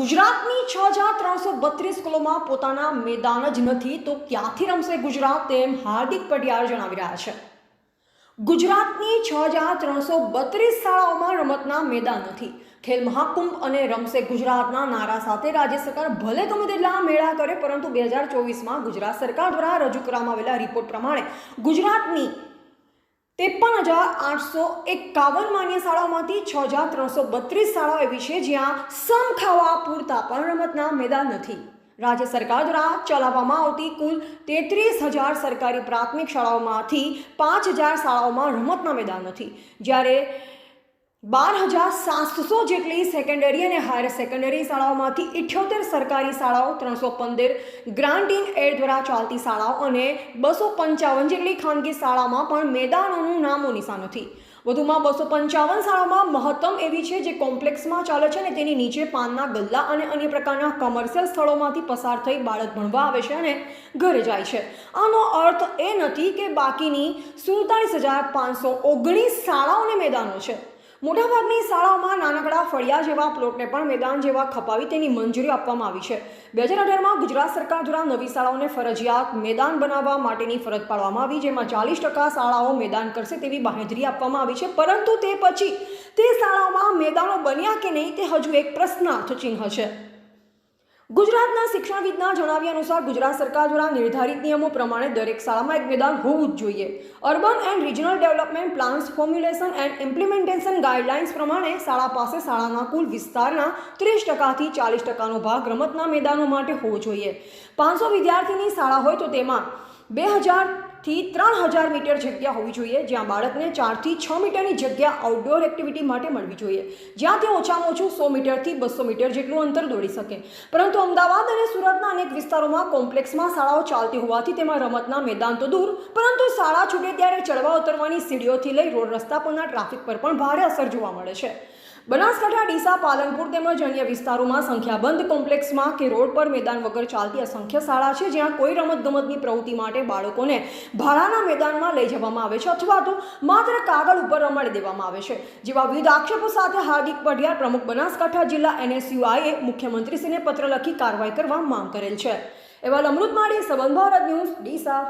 ગુજરાતની 6332 સ્કૂલોમાં પોતાના મેદાન જ નથી તો ક્યાંથી રમશે ગુજરાત, તેમ હાર્દિક પટિયાર જણાવી રહ્યા છે। ગુજરાતની 6332 શાળાઓમાં રમતના મેદાન નથી। ખેલ મહાકુંભ અને રમશે ગુજરાતના નારા સાથે રાજ્ય સરકાર ભલે ગમે તેટલા મેળા કરે, પરંતુ 2024માં ગુજરાત સરકાર દ્વારા રજૂ કરવામાં આવેલા રિપોર્ટ પ્રમાણે ગુજરાતની 53,851 માન્ય શાળાઓમાંથી 6,332 શાળાઓ એવી છે જ્યાં સમ ખાવા પૂરતા પણ રમતના મેદાન નથી। રાજ્ય સરકાર દ્વારા ચલાવવામાં આવતી કુલ 33,000 સરકારી પ્રાથમિક શાળાઓમાંથી 5,000 શાળાઓમાં રમતના મેદાન નથી, જ્યારે 12,700 જેટલી સેકન્ડરી અને હાયર સેકન્ડરી શાળાઓમાંથી 78 સરકારી શાળાઓ, 315 ગ્રાન્ટ ઇન એડ દ્વારા ચાલતી શાળાઓ અને 255 જેટલી ખાનગી શાળામાં પણ મેદાનોનું નામો નિશાન નથી। વધુમાં 255 શાળાઓમાં મહત્તમ એવી છે જે કોમ્પ્લેક્સમાં ચાલે છે અને તેની નીચે પાનના ગલ્લા અને અન્ય પ્રકારના કોમર્શિયલ સ્થળોમાંથી પસાર થઈ બાળક ભણવા આવે છે અને ઘરે જાય છે। આનો અર્થ એ નથી કે બાકીની 47,519 શાળાઓને મેદાનો છે। મોટાભાગની શાળાઓમાં નાનકડા ફળિયા જેવા પ્લોટને પણ મેદાન જેવા ખપાવી તેની મંજૂરી આપવામાં આવી છે। 2018માં ગુજરાત સરકાર દ્વારા નવી શાળાઓને ફરજિયાત મેદાન બનાવવા માટેની ફરજ પાડવામાં આવી, જેમાં 40% શાળાઓ મેદાન કરશે તેવી બાંહેધરી આપવામાં આવી છે, પરંતુ તે પછી તે શાળાઓમાં મેદાનો બન્યા કે નહીં તે હજુ એક પ્રશ્નાર્થ ચિહ્ન છે। ગુજરાતના શિક્ષણવિદના જણાવ્યા અનુસાર ગુજરાત સરકાર દ્વારા નિર્ધારિત નિયમો પ્રમાણે દરેક શાળામાં એક મેદાન હોવું જ જોઈએ। Urban and regional development plans formulation and implementation guidelines પ્રમાણે શાળા પાસે શાળાના કુલ વિસ્તારના 30%થી 40%નો ભાગ રમતના મેદાનો માટે હોવો જોઈએ। 500 વિદ્યાર્થીની શાળા હોય તો તેમાં 2,000 થી 3,000 મીટર જગ્યા હોવી જોઈએ, જ્યાં બાળકને 4 થી 6 મીટરની જગ્યા આઉટડોર એક્ટિવિટી માટે મળવી જોઈએ, જ્યાં તે ઓછામાં ઓછું 100 મીટરથી 200 મીટર જેટલું અંતર દોડી શકે। પરંતુ અમદાવાદ અને સુરતના અનેક વિસ્તારોમાં કોમ્પ્લેક્સમાં શાળાઓ ચાલતી હોવાથી તેમાં રમતના મેદાન તો દૂર, પરંતુ શાળા છૂટે ત્યારે ચડવા ઉતરવાની સીડીઓથી લઈ રોડ રસ્તા પરના ટ્રાફિક પર પણ ભારે અસર જોવા મળે છે। બનાસકાંઠા, ડીસા, પાલનપુર તેમજ અન્ય વિસ્તારોમાં સંખ્યાબંધ કોમ્પ્લેક્સમાં કે રોડ પર મેદાન વગર ચાલતી અસંખ્ય શાળા છે, જ્યાં કોઈ રમતગમતની પ્રવૃત્તિ માટે બાળકોને ભાડાના મેદાનમાં લઈ જવામાં આવે છે અથવા તો માત્ર કાગળ ઉપર રમાડી દેવામાં આવે છે। જેવા વિવિધ આક્ષેપો સાથે હાર્દિક પટિયાર, પ્રમુખ બનાસકાંઠા જિલ્લા NSUIએ મુખ્યમંત્રીશ્રીને પત્ર લખી કાર્યવાહી કરવા માંગ કરેલ છે। એવા અમૃત માળી, સંબંધ ભારત ન્યૂઝ, ડીસા।